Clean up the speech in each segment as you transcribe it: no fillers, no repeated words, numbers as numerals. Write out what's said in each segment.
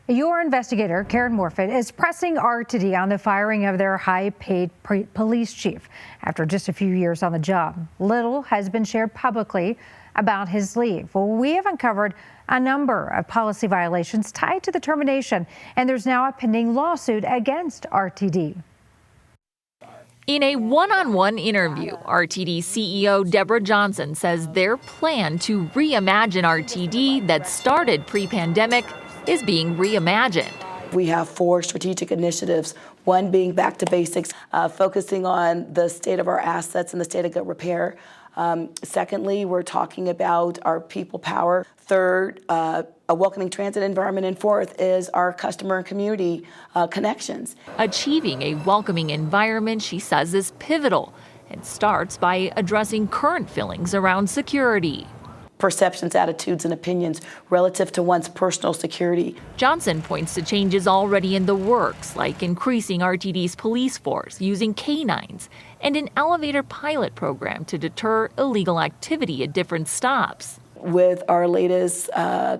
Your investigator, Karen Morfitt, is pressing RTD on the firing of their high-paid police chief. After just a few years on the job, little has been shared publicly about his leave. Well, we have uncovered a number of policy violations tied to the termination, and there's now a pending lawsuit against RTD. In a one-on-one interview, RTD CEO Debra Johnson says their plan to reimagine RTD that started pre-pandemic is being reimagined. We have 4 strategic initiatives, one being back to basics, focusing on the state of our assets and the state of good repair. Secondly, we're talking about our people power. Third, a welcoming transit environment. And fourth is our customer and community connections. Achieving a welcoming environment, she says, is pivotal and starts by addressing current feelings around security. Perceptions, attitudes, and opinions relative to one's personal security. Johnson points to changes already in the works, like increasing RTD's police force, using canines, and an elevator pilot program to deter illegal activity at different stops. With our latest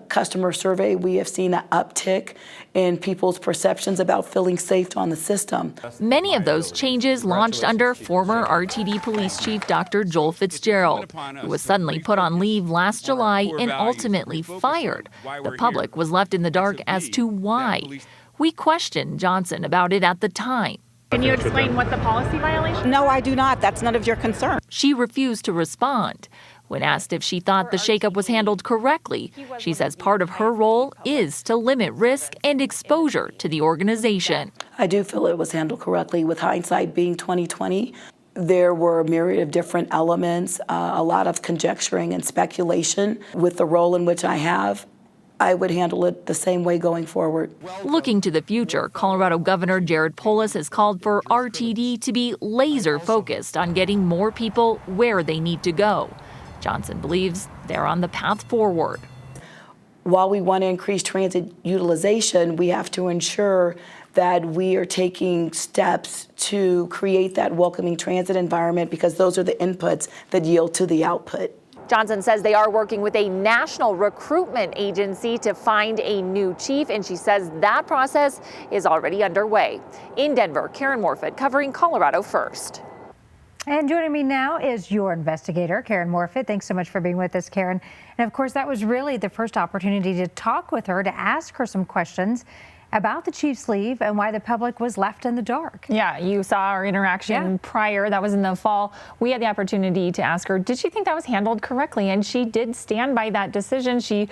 customer survey, we have seen an uptick in people's perceptions about feeling safe on the system. Many of those changes launched under former RTD Police Chief Dr. Joel Fitzgerald, who was suddenly put on leave last July and ultimately fired. The public was left in the dark as to why. We questioned Johnson about it at the time. Can you explain what the policy violation is? No, I do not. That's none of your concern. She refused to respond. When asked if she thought the shakeup was handled correctly, she says part of her role is to limit risk and exposure to the organization. I do feel it was handled correctly. With hindsight being 2020, there were a myriad of different elements, a lot of conjecturing and speculation. With the role in which I have, I would handle it the same way going forward. Looking to the future, Colorado Governor Jared Polis has called for RTD to be laser focused on getting more people where they need to go. Johnson believes they're on the path forward. While we want to increase transit utilization, we have to ensure that we are taking steps to create that welcoming transit environment, because those are the inputs that yield to the output. Johnson says they are working with a national recruitment agency to find a new chief, and she says that process is already underway. In Denver, Karen Morfitt covering Colorado First. And joining me now is your investigator, Karen Morfitt. Thanks so much for being with us, Karen. And of course, that was really the first opportunity to talk with her, to ask her some questions about the chief's leave and why the public was left in the dark. Yeah, you saw our interaction prior. That was in the fall. We had the opportunity to ask her, did she think that was handled correctly? And she did stand by that decision. She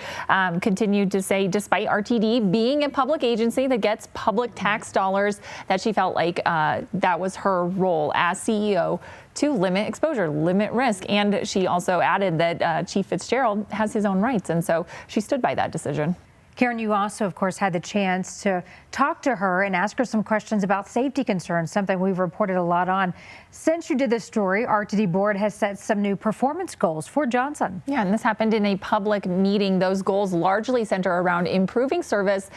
continued to say, despite RTD being a public agency that gets public tax dollars, that she felt like that was her role as CEO to limit exposure, limit risk. And she also added that Chief Fitzgerald has his own rights. And so she stood by that decision. Karen, you also, of course, had the chance to talk to her and ask her some questions about safety concerns, something we've reported a lot on. Since you did this story, RTD board has set some new performance goals for Johnson. Yeah, and this happened in a public meeting. Those goals largely center around improving service.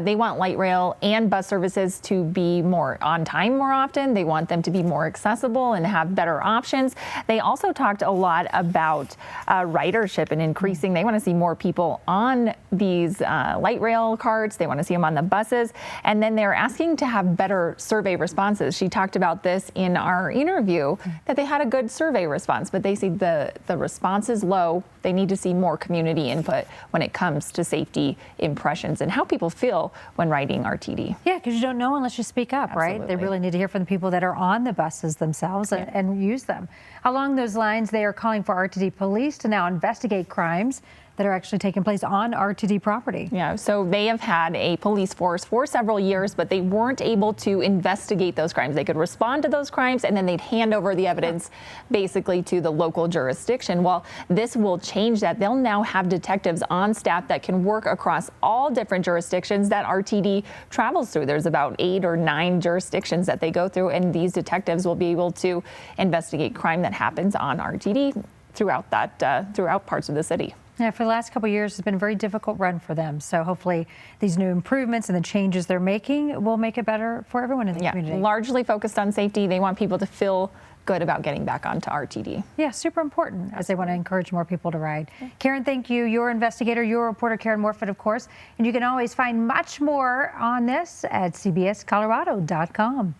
They want light rail and bus services to be more on time more often. They want them to be more accessible and have better options. They also talked a lot about ridership and increasing. They want to see more people on these light rail carts. They want to see them on the buses. And then they're asking to have better survey responses. She talked about this in our interview, that they had a good survey response, but they see the response is low. They need to see more community input when it comes to safety impressions and how people feel when riding RTD. Yeah, because you don't know unless you speak up, Absolutely. right? They really need to hear from the people that are on the buses themselves and use them. Along those lines, they are calling for RTD police to now investigate crimes that are actually taking place on RTD property. Yeah, so they have had a police force for several years, but they weren't able to investigate those crimes. They could respond to those crimes and then they'd hand over the evidence basically to the local jurisdiction. Well, this will change that. They'll now have detectives on staff that can work across all different jurisdictions that RTD travels through. There's about 8 or 9 jurisdictions that they go through, and these detectives will be able to investigate crime that happens on RTD throughout parts of the city. Yeah, for the last couple of years, it's been a very difficult run for them. So hopefully these new improvements and the changes they're making will make it better for everyone in the community. Largely focused on safety. They want people to feel good about getting back onto RTD. Yeah, super important as they want to encourage more people to ride. Karen, thank you. Your investigator, your reporter, Karen Morfitt, of course. And you can always find much more on this at cbscolorado.com.